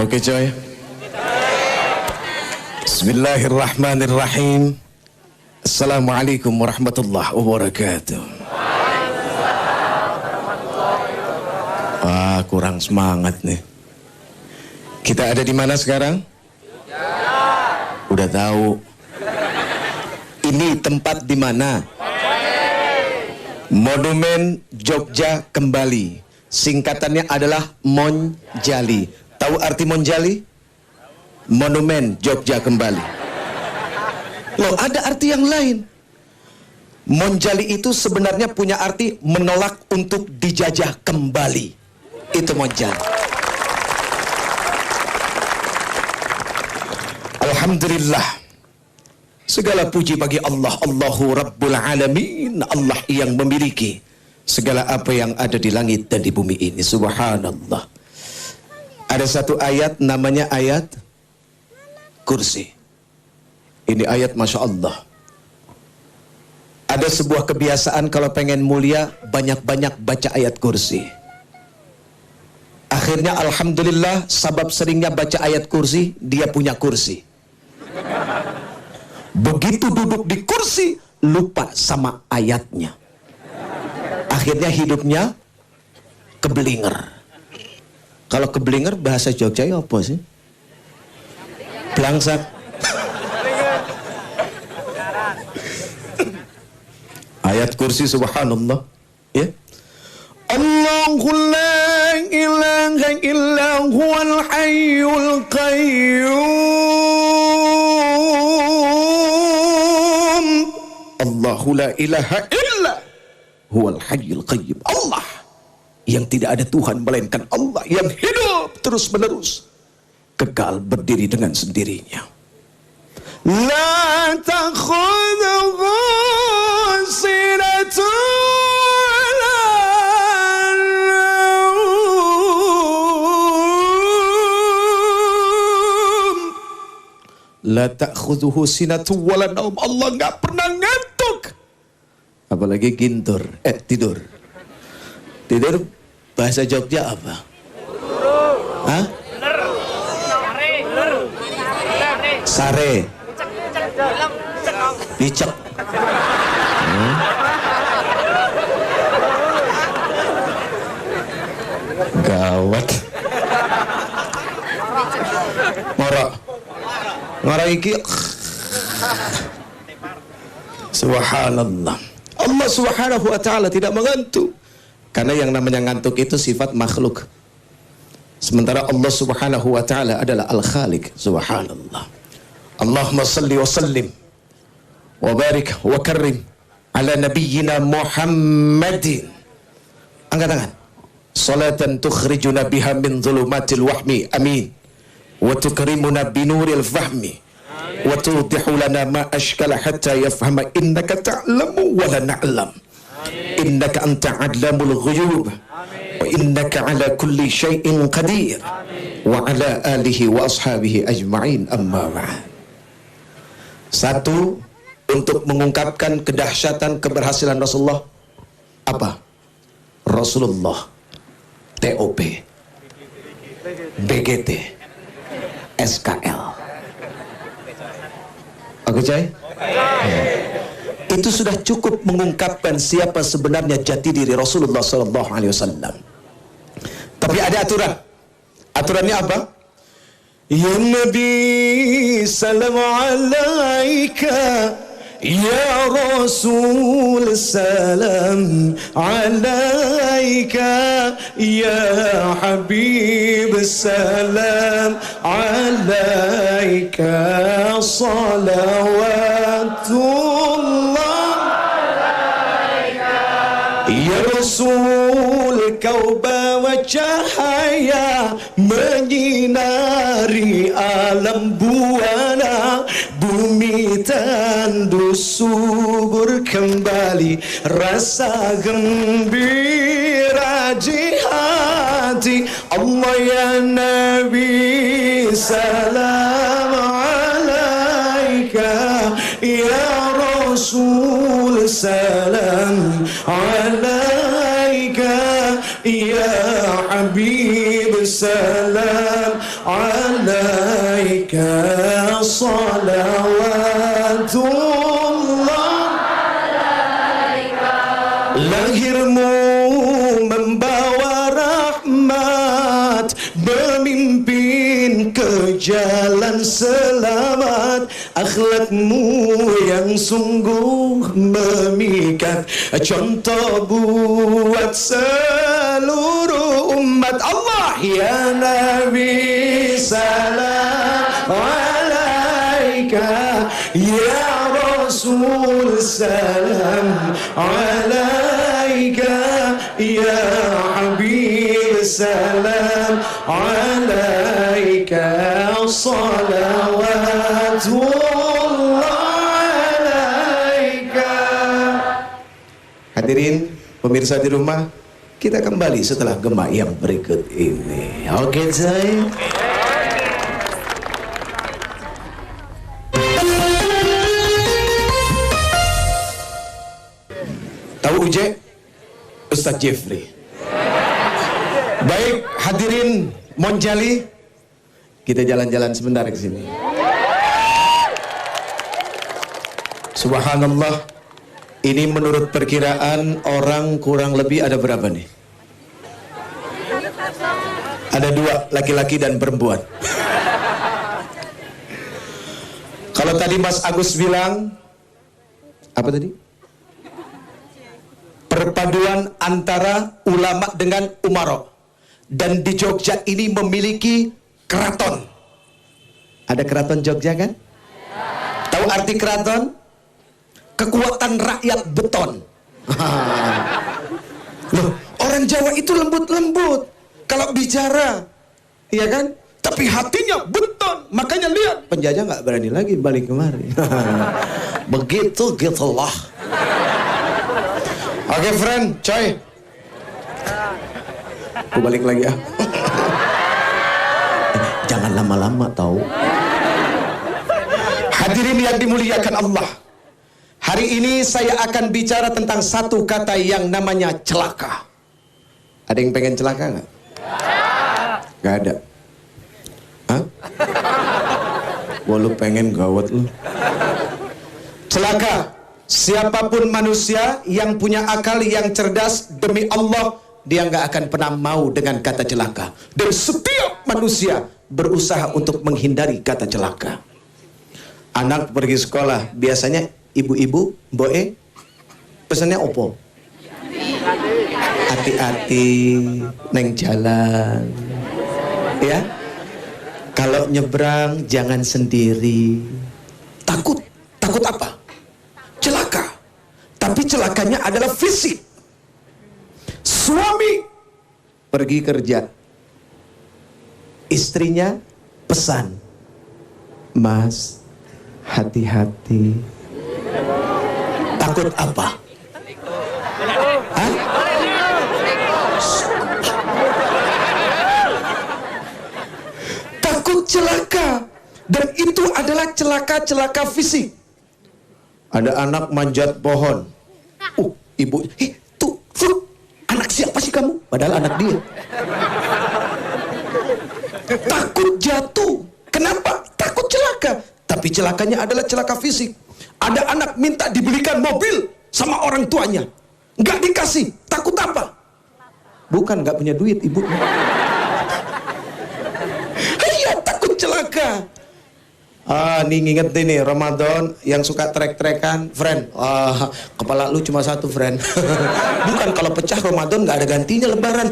Oke coy. Bismillahirrahmanirrahim. Assalamualaikum warahmatullahi wabarakatuh. Wah, kurang semangat nih. Kita ada di mana sekarang? Udah tahu. Ini tempat di mana? Monumen Jogja Kembali. Singkatannya adalah Monjali. Tahu arti Monjali? Monumen Jogja Kembali. Loh, ada arti yang lain. Monjali itu sebenarnya punya arti menolak untuk dijajah kembali. Itu Monjali. Alhamdulillah. Segala puji bagi Allah. Allahu Rabbul Alamin. Allah yang memiliki segala apa yang ada di langit dan di bumi ini. Subhanallah. Ada satu ayat namanya ayat kursi. Ini ayat Masya Allah. Ada sebuah kebiasaan kalau pengen mulia, banyak-banyak baca ayat kursi. Akhirnya Alhamdulillah, sabab seringnya baca ayat kursi, dia punya kursi. Begitu duduk di kursi, lupa sama ayatnya. Akhirnya hidupnya kebelinger. Kalau kebelinger bahasa Jogja ya apa sih? Belangsak. Ayat kursi subhanallah. Ya. Allahu la ilaha illa huwal hayyul qayyum. Allahu la ilaha illa huwal hayyul qayyum. Allah yang tidak ada Tuhan melainkan Allah yang hidup terus menerus, kekal berdiri dengan sendirinya. La takhudhuhu sinatun wala naum. La takhudhuhu sinatun wala naum. Allah nggak pernah ngantuk, apalagi gintur, tidur. Tidur bahasa Jogja apa? Hah? Sare. Dicek. Gawat. Ngora iki. Subhanallah. Allah Subhanahu wa taala tidak mengantuk. Karena yang namanya ngantuk itu sifat makhluk. Sementara Allah Subhanahu wa ta'ala adalah Al-Khaliq. Subhanallah. Allahumma salli wa sallim wa barik wa karrim ala nabiyyina Muhammadin. Angkat tangan. Salatan tukhrijuna biha min dhulumatil wahmi. Amin. Wa tukrimuna binuril fahmi. Wa tudihu lana ma ashkala hatta yafhama innaka ta'lamu wa la na'lam. Innaka anta adlamul ghuyub wa innaka ala kulli syai'in qadir wa ala alihi wa ashabihi ajma'in amma ba'd. Satu, untuk mengungkapkan kedahsyatan keberhasilan Rasulullah. Apa? Rasulullah TOP BGT SKL. Oke coy? Itu sudah cukup mengungkapkan siapa sebenarnya jati diri Rasulullah SAW. Tapi ada aturan. Aturannya apa? Ya Nabi salam alaika, ya Rasul salam alaika, ya Habib salam alaika, salawatullah alaika. Ya Rasul, kau bawa cahaya menyinari alam buana, bumi tandus subur kembali, rasa gembira di hati. Allah ya Nabi salam alaika, ya Rasul salam alaika, ya ya Habib salam alaika salawatullah alaika. Lahirmu membawa rahmat, memimpin ke jalan selamat. Akhlakmu yang sungguh memikat, contoh buat seluruh umat. Allah ya Nabi salam alaika, ya Rasul salam alaika, ya Habib salam alaika, salawatullah alaika. Hadirin pemirsa di rumah, kita kembali setelah gema yang berikut ini. Oke, saya. Tahu Uje? Ustaz Jeffrey. Baik, hadirin Monjali, kita jalan-jalan sebentar ke sini. Subhanallah, ini menurut perkiraan orang kurang lebih ada berapa nih? Ada 2, laki-laki dan perempuan. Kalau tadi Mas Agus bilang, apa tadi? Perpaduan antara ulama dengan umaro. Dan di Jogja ini memiliki keraton. Ada keraton Jogja kan? Tahu arti keraton? Kekuatan rakyat beton. Loh, orang Jawa itu lembut-lembut kalau bicara, iya kan? Tapi hatinya beton. Makanya lihat, penjajah nggak berani lagi balik kemari. Begitu gitulah. Oke, friend, coy. Aku balik lagi ya. Jangan lama-lama tahu. Hadirin yang dimuliakan Allah, hari ini saya akan bicara tentang satu kata yang namanya celaka. Ada yang pengen celaka nggak? Gak ada. Hah? Wah, lu pengen gawat lu. Celaka. Siapapun manusia yang punya akal yang cerdas, demi Allah dia nggak akan pernah mau dengan kata celaka. Dan setiap manusia berusaha untuk menghindari kata celaka. Anak pergi sekolah, biasanya ibu-ibu, boe, pesannya opo? Hati-hati neng jalan, ya. Kalau nyebrang jangan sendiri. Takut apa? Celaka. Tapi celakanya adalah fisik. Suami pergi kerja, istrinya pesan, Mas, hati-hati. Takut apa? Hah? Takut celaka. Dan itu adalah celaka-celaka fisik. Ada anak manjat pohon. Ibu, tuh, anak siapa sih kamu? Padahal anak dia. Takut jatuh. Kenapa? Takut celaka. Tapi celakanya adalah celaka fisik. Ada anak minta dibelikan mobil sama orang tuanya, nggak dikasih. Takut apa? Bukan nggak punya duit ibunya. Iya, takut celaka. Nih nginget nih Ramadan yang suka trek-trekan, friend. Kepala lu cuma satu, friend. Bukan, kalau pecah Ramadan nggak ada gantinya Lebaran.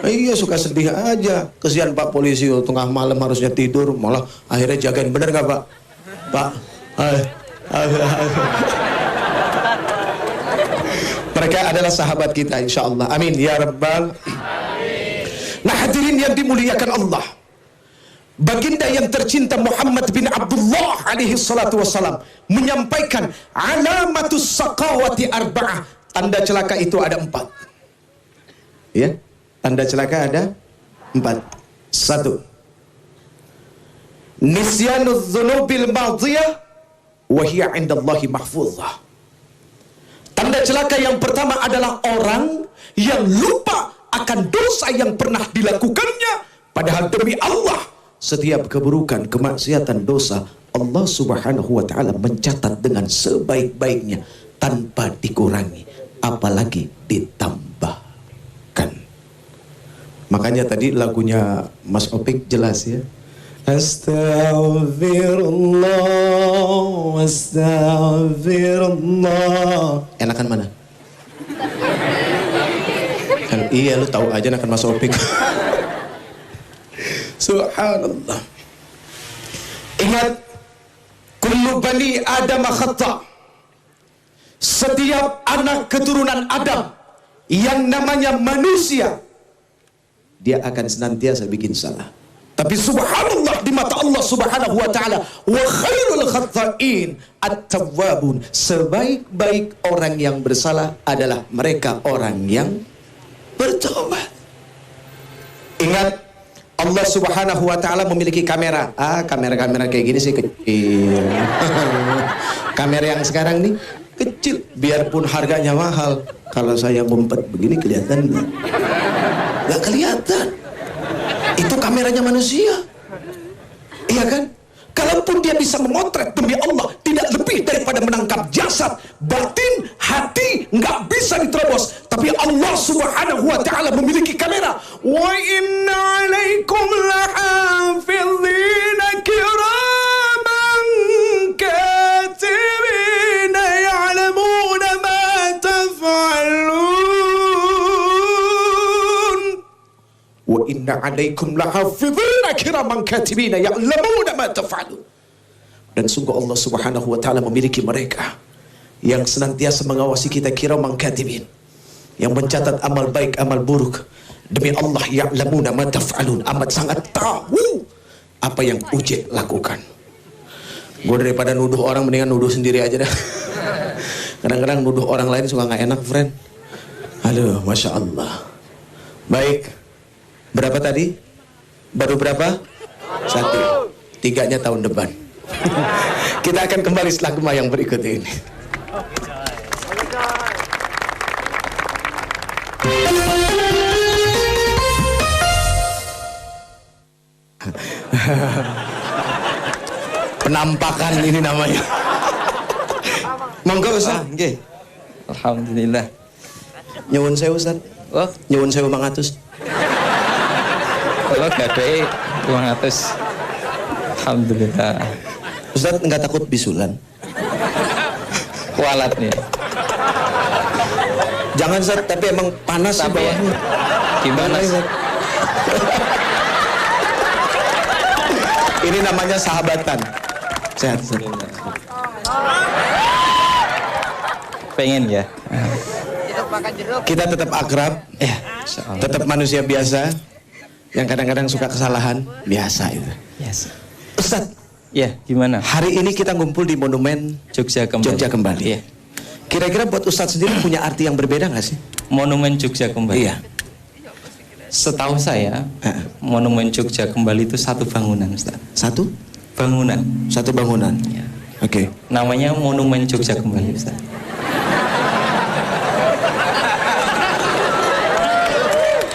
Iya, suka sedih aja. Kesian Pak polisi, tengah malam harusnya tidur, malah akhirnya jagain. Bener nggak Pak? Pak, mereka adalah sahabat kita, insya Allah. Amin ya Rabbal. Nah, hadirin yang dimuliakan Allah, baginda yang tercinta Muhammad bin Abdullah alaihi salatu wassalam menyampaikan alamatus saqawati arba'ah. Tanda celaka itu ada 4. Ya, tanda celaka ada 4. 1. Nisyanudz dzunubil madhiyah wa hiya 'indallahi mahfuzah. Tanda celaka yang pertama adalah orang yang lupa akan dosa yang pernah dilakukannya. Padahal demi Allah, setiap keburukan, kemaksiatan, dosa, Allah Subhanahu wa Ta'ala mencatat dengan sebaik-baiknya tanpa dikurangi, apalagi ditambahkan. Makanya tadi lagunya Mas Opik jelas ya. Astaghfirullah, astaghfirullah. Enakan mana? Kan iya, lu tahu aja enakan Mas Opik. Subhanallah. Ingat, kullu bani Adam khata'. Setiap anak keturunan Adam yang namanya manusia, dia akan senantiasa bikin salah. Tapi subhanallah, di mata Allah Subhanahu wa Ta'ala, wa khairul khata'in at-tawwabun. Sebaik-baik orang yang bersalah adalah mereka orang yang bertobat. Ingat, Allah Subhanahu wa Ta'ala memiliki kamera. Kamera-kamera kayak gini sih kecil. Kamera yang sekarang nih kecil, biarpun harganya mahal. Kalau saya ngumpet begini kelihatan nggak? Nggak kelihatan. Itu kameranya manusia, iya kan? Kalaupun dia bisa memotret, demi Allah tidak lebih daripada menangkap jasad, batin, hati nggak bisa diterobos. Tapi Allah Subhanahu wa Ta'ala memiliki kamera. Wa inna alaikum lahafidhina kiraman katibina ya'lamuna ma taf'alun. Wa inna alaikum lahafidhina kiraman katibina ya'lamuna ma taf'alun. Dan sungguh Allah Subhanahu wa Ta'ala memiliki mereka yang senantiasa mengawasi kita, kiraman katibin, yang mencatat amal baik, amal buruk. Demi Allah, ya'lamuna ma taf'alun, amat sangat tahu apa yang Uce lakukan. Gue daripada nuduh orang, mendingan nuduh sendiri aja dah. Kadang-kadang nuduh orang lain suka nggak enak, friend. Aduh, Masya Allah. Baik, berapa tadi? Baru berapa? 1. 3-nya tahun depan. Kita akan kembali setelah gemah yang berikut ini. Penampakan ini namanya. Monggo Ustaz. Nggih. Alhamdulillah. Nyuwun sewu Ustaz. Oh, nyuwun sewu Mang Atus. kalau gadai 200. Alhamdulillah. Ustaz enggak takut bisulan? Kualat nih. Jangan Ustaz, tapi emang panas sih bawahnya. Gimana sih? Ini namanya sahabatan. Sehat Ustaz. Pengen ya. Kita tetap akrab, tetap manusia biasa yang kadang-kadang suka kesalahan, biasa itu. Yes. Ustaz, Ya, gimana? hari ini kita ngumpul di Monumen Jogja kembali. Jogja kembali. Iya. Kira-kira buat Ustaz sendiri punya arti yang berbeda nggak sih? Monumen Jogja kembali. Iya. Setahu saya, Monumen Jogja kembali itu satu bangunan, Ustaz. Satu Bangunan. bangunan. Ya. Oke. Namanya Monumen Jogja kembali, Ustaz.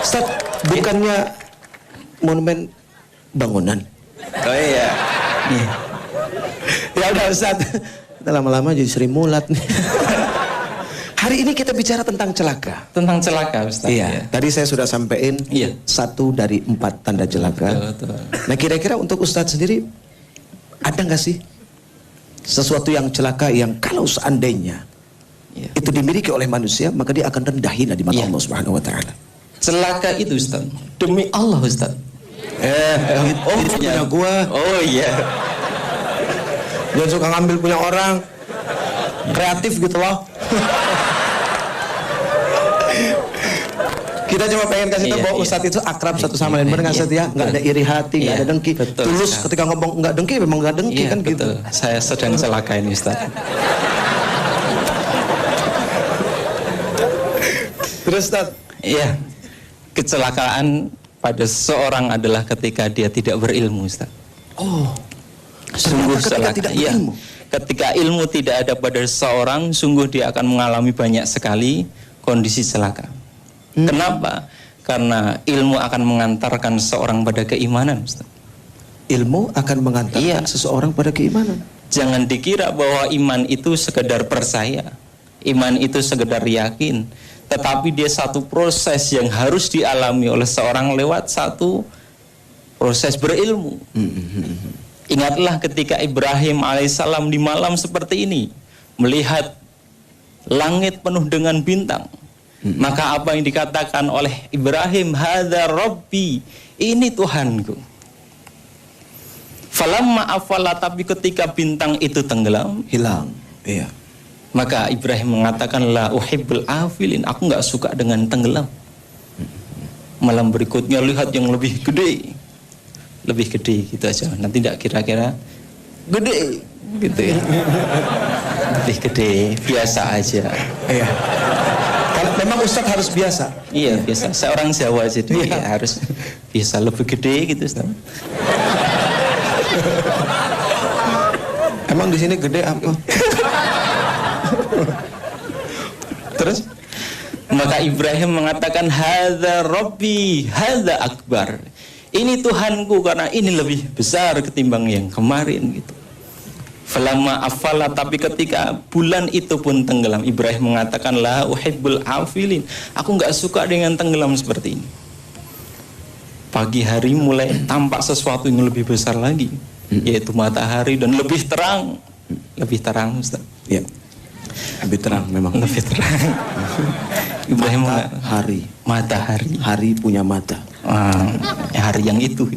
Ustaz, bukannya monumen bangunan? Oh iya. Iya. Ya udah Ustaz, kita lama-lama jadi Sri Mulat nih. Hari ini kita bicara tentang celaka. Tentang celaka, Ustaz. Iya. Tadi saya sudah sampaikan Iya. 1 dari 4 tanda celaka. Betul. Nah kira-kira untuk Ustadz sendiri ada nggak sih sesuatu yang celaka yang kalau seandainya itu dimiliki oleh manusia maka dia akan rendah hina di mata Allah Subhanahu Wa Taala. Celaka itu, Ustaz. Demi Allah, Ustaz. Itu punya gua. Oh iya. Jangan suka ngambil punya orang. Kreatif gitu loh. Kita cuma pengen kasih tahu bahwa Ustadz itu akrab satu sama lain. Benar nggak Ustadz ya? Nggak ada iri hati, nggak ada dengki. Betul, Tulus Ustaz. ketika ngomong nggak dengki, memang nggak dengki kan gitu. Betul. Saya sedang celaka ini, Ustaz. Terus Ustadz, Iya. Kecelakaan pada seseorang adalah ketika dia tidak berilmu, Ustaz. oh, Sungguh ketika celaka. tidak Iya. berilmu. Ketika ilmu tidak ada pada seseorang, sungguh dia akan mengalami banyak sekali kondisi celaka. Kenapa? Karena ilmu akan mengantarkan seseorang pada keimanan, Ustaz. Ilmu akan mengantarkan seseorang pada keimanan. Jangan dikira bahwa iman itu sekedar percaya, iman itu sekedar yakin, tetapi dia satu proses yang harus dialami oleh seorang lewat satu proses berilmu. Ingatlah ketika Ibrahim alaihissalam di malam seperti ini melihat langit penuh dengan bintang. Maka apa yang dikatakan oleh Ibrahim, hadza rabbi, ini Tuhanku. Falamma afala, tapi ketika bintang itu tenggelam, Hilang. Iya. maka Ibrahim mengatakan, la uhibbul afilin, aku nggak suka dengan tenggelam. Malam berikutnya lihat yang lebih gede, gitu aja. Nanti tidak kira-kira gede, gitu ya. Lebih gede, biasa aja. Iya. Kalau memang Ustadz harus biasa. Iya, biasa. Seorang Jawa jadi harus biasa lebih gede gitu, Ustaz. Emang di sini gede apa? Terus? Maka Ibrahim mengatakan, hadza rabbi, hadza akbar. Ini Tuhanku karena ini lebih besar ketimbang yang kemarin gitu. Falamma afala, tapi ketika bulan itu pun tenggelam, Ibrahim mengatakan, la uhibbul afilin, aku nggak suka dengan tenggelam seperti ini. Pagi hari mulai tampak sesuatu yang lebih besar lagi, yaitu matahari, dan lebih terang, Ustaz. Ya. Lebih terang memang. Lebih terang. Ibrahim matahari. Hari punya mata. Hari yang itu.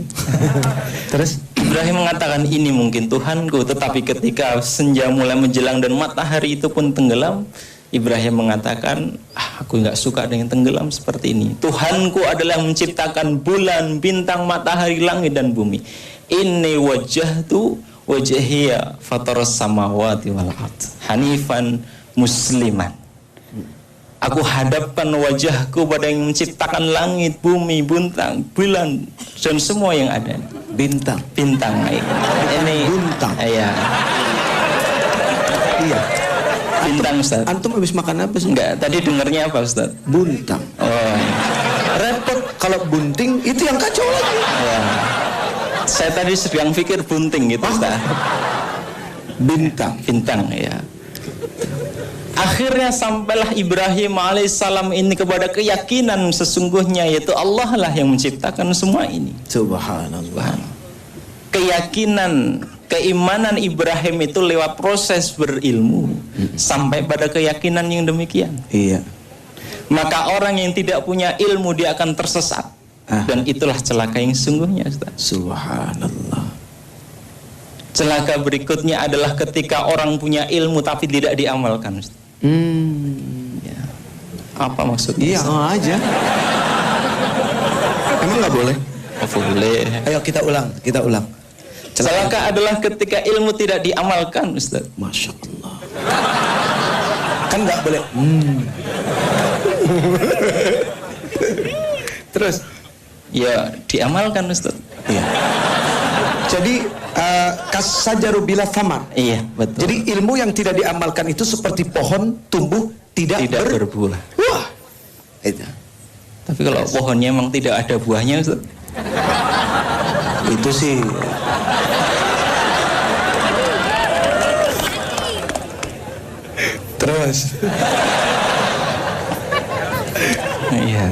Terus Ibrahim mengatakan, ini mungkin Tuhanku. Tetapi ketika senja mulai menjelang dan matahari itu pun tenggelam, Ibrahim mengatakan, aku nggak suka dengan tenggelam seperti ini. Tuhanku adalah menciptakan bulan, bintang, matahari, langit dan bumi. Inni wajjahtu wajhiya fataras samawati wal ard hanifan musliman. Aku hadapkan wajahku pada yang menciptakan langit, bumi, bintang, bulan, dan semua yang ada. bintang. Ini Bintang. Iya. Bintang, Ustaz. Antum habis makan apa sih? Enggak, tadi dengarnya apa, Ustaz? Buntang. Oh. Repot kalau bunting itu yang kacau lagi. Ya. Saya tadi sedang pikir bunting gitu, Ustaz. Bintang, ya. Akhirnya sampailah Ibrahim alaihissalam ini kepada keyakinan sesungguhnya, yaitu Allah lah yang menciptakan semua ini. Subhanallah. Keyakinan, keimanan Ibrahim itu lewat proses berilmu sampai pada keyakinan yang demikian. Iya. Maka orang yang tidak punya ilmu dia akan tersesat. Dan itulah celaka yang sesungguhnya, Ustaz. Subhanallah. Celaka berikutnya adalah ketika orang punya ilmu tapi tidak diamalkan, Ustaz. Ya. Apa maksudnya? Iya, aja. Emang nggak boleh? Boleh. Ayo kita ulang. Celaka adalah ketika ilmu tidak diamalkan, Ustaz. Masya Allah. Kan nggak boleh. Terus? Ya, diamalkan, Ustaz. Iya. Jadi kasajaru bila thamar. Iya, betul. Jadi ilmu yang tidak diamalkan itu seperti pohon tumbuh tidak berbuah. Wah. Itu. Tapi kalau pohonnya memang tidak ada buahnya, Ustaz. Itu sih. Terus. Iya.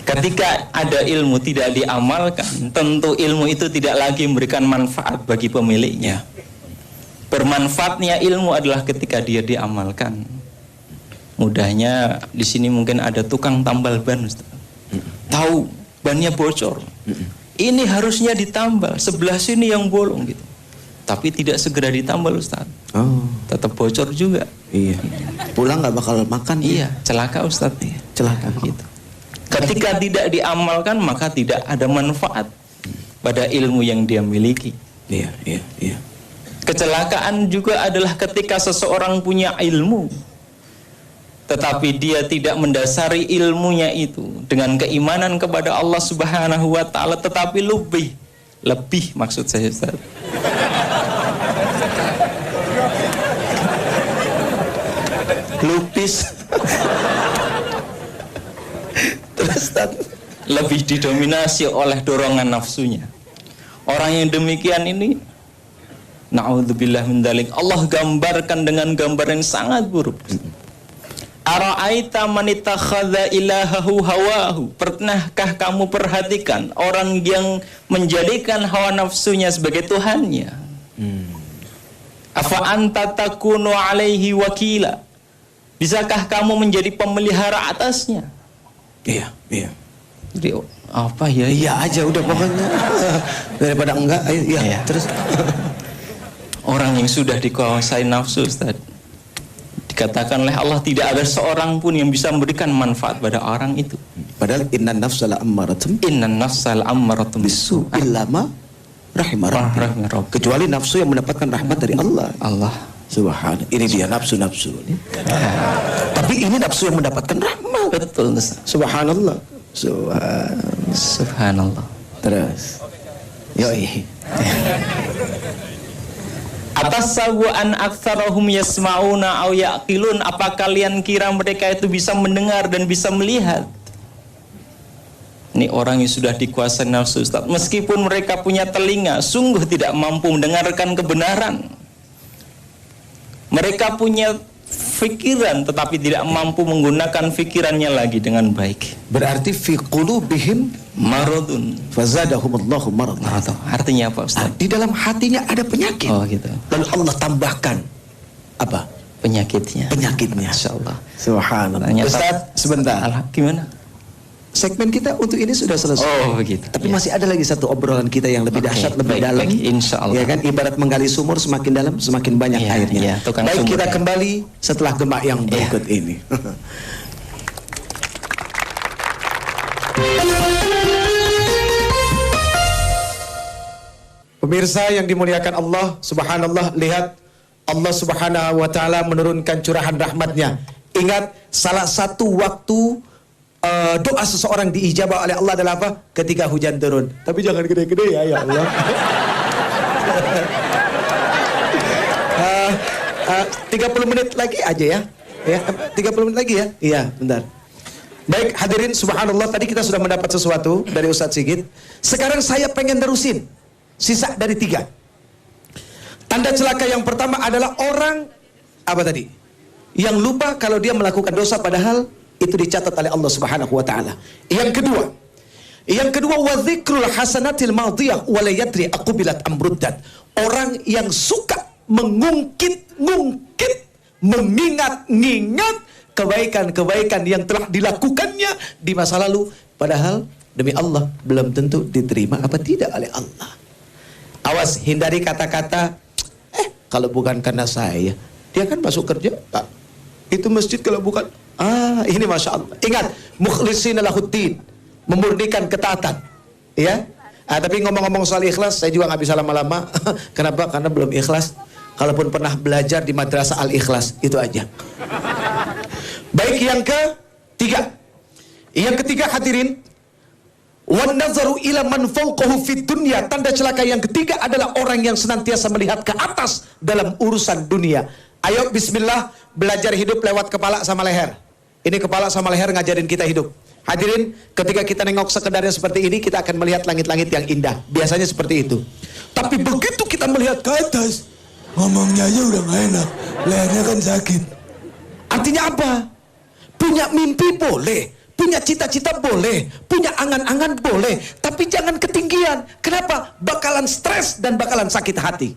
Ketika ada ilmu tidak diamalkan, tentu ilmu itu tidak lagi memberikan manfaat bagi pemiliknya. Bermanfaatnya ilmu adalah ketika dia diamalkan. Mudahnya di sini mungkin ada tukang tambal ban, Ustaz. Tahu bannya bocor. Ini harusnya ditambal, sebelah sini yang bolong gitu. Tapi tidak segera ditambal, Ustaz. Oh, tetap bocor juga. Iya. Pulang nggak bakal makan. Iya, celaka, Ustaz. Celaka gitu. Ketika tidak diamalkan, maka tidak ada manfaat pada ilmu yang dia miliki. Iya. Kecelakaan juga adalah ketika seseorang punya ilmu, tetapi dia tidak mendasari ilmunya itu dengan keimanan kepada Allah Subhanahu wa Ta'ala, tetapi lebih maksud saya, Ustaz. Lupis. Ustaz. Lebih didominasi oleh dorongan nafsunya. Orang yang demikian ini, na'udzubillah min dzalik, Allah gambarkan dengan gambar yang sangat buruk. Ara'aita man ittakhadha ilahahu hawahu. Pernahkah kamu perhatikan orang yang menjadikan hawa nafsunya sebagai tuhannya? Afa anta takunu alaihi wakila. Bisakah kamu menjadi pemelihara atasnya? Iya. Jadi apa ya? Iya aja udah pokoknya. Daripada enggak, ayo iya. Terus orang yang sudah dikuasai nafsu, Ustaz, dikatakan oleh Allah tidak ada seorang pun yang bisa memberikan manfaat pada orang itu. Padahal innan nafsala ammaratun bisu illa ma rahimah rabbi. Kecuali nafsu yang mendapatkan rahmat dari Allah. Subhanallah. Ini dia nafsu-nafsu. Tapi ini nafsu yang mendapatkan rahmat. Betul, Ustaz. Subhanallah. Subhanallah. Terus. Yoi. Atasawu an aktsarahum yasmauna aw yaqilun. Apa kalian kira mereka itu bisa mendengar dan bisa melihat? Ini orang yang sudah dikuasai nafsu, Ustaz. Meskipun mereka punya telinga, sungguh tidak mampu mendengarkan kebenaran. Mereka punya fikiran tetapi tidak mampu menggunakan fikirannya lagi dengan baik. Berarti fi qulubihim maradun fazadahumullahu maradan. Artinya apa, Ustaz? Di dalam hatinya ada penyakit. Oh gitu. Lalu Allah tambahkan apa? Penyakitnya. Insyaallah. Subhanallah. Ternyata, Ustaz, sebentar. Gimana? Segmen kita untuk ini sudah selesai. Oh begitu. Tapi masih ada lagi satu obrolan kita yang lebih dahsyat, lebih dalam. Insyaallah. Ya kan, ibarat menggali sumur, semakin dalam semakin banyak airnya. Baik, kita kembali setelah gemak yang berikut ini. Pemirsa yang dimuliakan Allah, subhanallah, lihat Allah subhanahu wa ta'ala menurunkan curahan rahmatnya. Ingat, salah satu waktu doa seseorang diijabah oleh Allah adalah apa? Ketika hujan turun. Tapi jangan gede-gede ya Allah. 30 menit lagi aja ya. 30 menit lagi ya. Iya, bentar. Baik, hadirin subhanallah, tadi kita sudah mendapat sesuatu dari Ustadz Sigit. Sekarang saya pengen terusin. Sisa dari 3. Tanda celaka yang pertama adalah orang apa tadi? Yang lupa kalau dia melakukan dosa padahal itu dicatat oleh Allah Subhanahu wa taala. Yang kedua wa dzikrul hasanatil madhiyah wa la yadri aqbilat amruddat. Orang yang suka mengungkit-ngungkit, mengingat-ingat kebaikan-kebaikan yang telah dilakukannya di masa lalu padahal demi Allah belum tentu diterima apa tidak oleh Allah. Awas, hindari kata-kata kalau bukan karena saya, dia kan masuk kerja. Itu masjid kalau bukan ini Masya Allah. Ingat, mukhlisina lahuddin, memurnikan ketaatan. Ya. Tapi ngomong-ngomong soal ikhlas, saya juga nggak bisa lama-lama. Kenapa? Karena belum ikhlas. Kalaupun pernah belajar di madrasah al-ikhlas, itu aja. Baik, yang ketiga. Yang ketiga, hadirin, wan nazaru ila man fawqahu fid dunya. Tanda celaka yang ketiga adalah orang yang senantiasa melihat ke atas dalam urusan dunia. Ayo bismillah, belajar hidup lewat kepala sama leher. Ini kepala sama leher ngajarin kita hidup. Hadirin, ketika kita nengok sekedarnya seperti ini, kita akan melihat langit-langit yang indah. Biasanya seperti itu. Tapi begitu kita melihat ke atas, ngomongnya aja udah gak enak. Lehernya kan sakit. Artinya apa? Punya mimpi boleh, punya cita-cita boleh, punya angan-angan boleh, tapi jangan ketinggian. Kenapa? Bakalan stres dan bakalan sakit hati.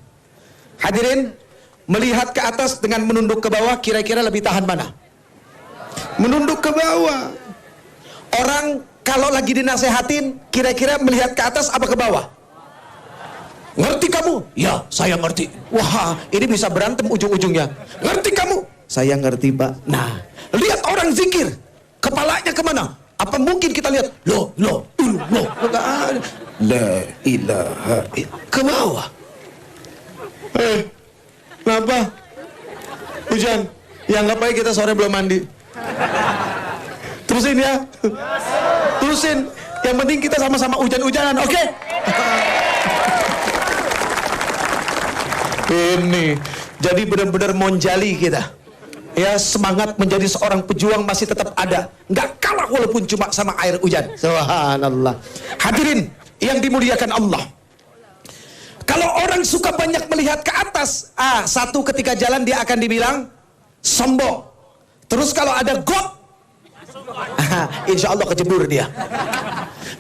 Hadirin, melihat ke atas dengan menunduk ke bawah, kira-kira lebih tahan mana? Menunduk ke bawah. Orang kalau lagi dinasehatin, kira-kira melihat ke atas apa ke bawah? Ngerti kamu? Ya, saya ngerti. Wah, ini bisa berantem ujung-ujungnya. Ngerti kamu? Saya ngerti, Pak. Nah, lihat orang zikir, kepalanya kemana? Apa mungkin kita lihat? Loh. La ilaha illallah. Ke bawah. Kenapa? Hujan. Ya nggak apa-apa, kita sore belum mandi. Terusin ya. Terusin. Yang penting kita sama-sama hujan-hujanan, oke? Ini. Jadi benar-benar monjali kita. Ya, semangat menjadi seorang pejuang masih tetap ada. Nggak kalah bersedekah walaupun cuma sama air hujan. Subhanallah. Hadirin yang dimuliakan Allah. Kalau orang suka banyak melihat ke atas, satu ketika jalan dia akan dibilang sombong. Terus kalau ada got, insya Allah kejebur dia.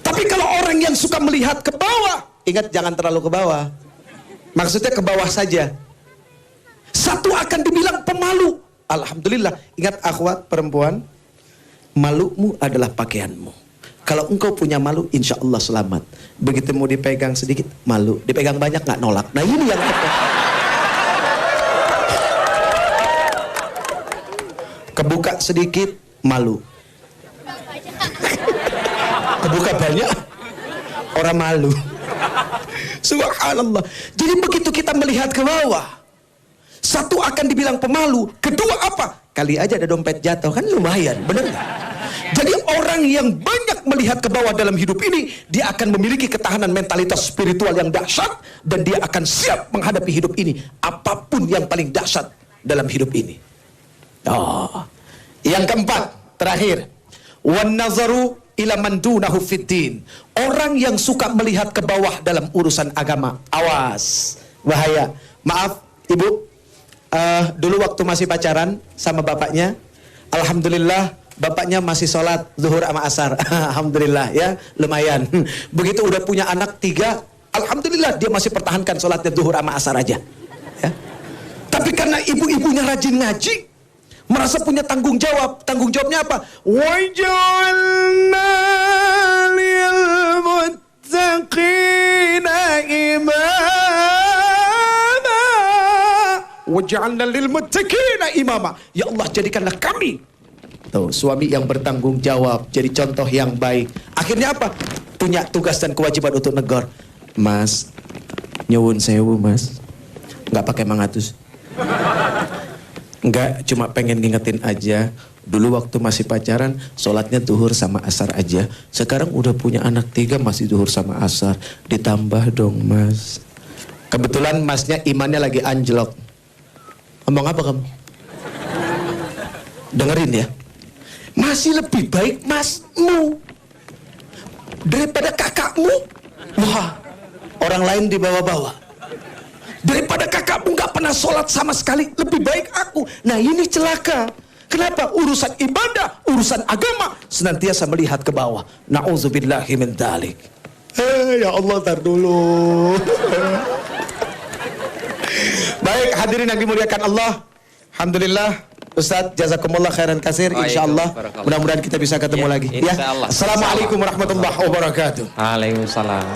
Tapi kalau orang yang suka melihat ke bawah, ingat jangan terlalu ke bawah. Maksudnya ke bawah saja. Satu akan dibilang pemalu. Alhamdulillah. Ingat akhwat perempuan, malumu adalah pakaianmu. Kalau engkau punya malu, insya Allah selamat. Begitu mau dipegang sedikit, malu. Dipegang banyak nggak nolak. Nah ini yang kebuka sedikit, malu. Kebuka banyak, orang malu. Subhanallah. Jadi begitu kita melihat ke bawah, satu akan dibilang pemalu, kedua apa? Kali aja ada dompet jatuh, kan lumayan, bener nggak? Jadi orang yang banyak melihat ke bawah dalam hidup ini, dia akan memiliki ketahanan mentalitas spiritual yang dahsyat, dan dia akan siap menghadapi hidup ini, apapun yang paling dahsyat dalam hidup ini. Yang keempat, terakhir, wan nazaru ila man dunahu fiddin. Orang yang suka melihat ke bawah dalam urusan agama, awas, bahaya. Maaf, Ibu, dulu waktu masih pacaran sama bapaknya, alhamdulillah bapaknya masih sholat zuhur sama asar. Alhamdulillah ya, lumayan. Begitu udah punya anak 3, alhamdulillah dia masih pertahankan sholatnya zuhur sama asar aja ya. Tapi karena ibu-ibunya rajin ngaji, merasa punya tanggung jawab. Tanggung jawabnya apa? Waj'alna lil muttaqina imama. Waj'alna lil muttaqina imama. Ya Allah, jadikanlah kami tuh suami yang bertanggung jawab, jadi contoh yang baik. Akhirnya apa? Punya tugas dan kewajiban untuk negor. Mas, nyuwun sewu mas, nggak pakai mangatus. Enggak, cuma pengen ngingetin aja. Dulu waktu masih pacaran, sholatnya zuhur sama asar aja. Sekarang udah punya anak 3, masih zuhur sama asar. Ditambah dong mas. Kebetulan masnya imannya lagi anjlok. Ngomong apa kamu? Dengerin ya. Masih lebih baik masmu daripada kakakmu. Wah, orang lain dibawa-bawa. Daripada kakakmu nggak pernah sholat sama sekali, lebih baik aku. Nah ini celaka. Kenapa? Urusan ibadah, urusan agama, senantiasa melihat ke bawah. Na'udzubillahi min dzalik. Ya Allah, tar dulu. Baik, hadirin yang dimuliakan Allah. Alhamdulillah, Ustadz, jazakumullah khairan kasir. Insyaallah, mudah-mudahan kita bisa ketemu lagi. Ya. Assalamualaikum warahmatullahi wabarakatuh. Waalaikumsalam.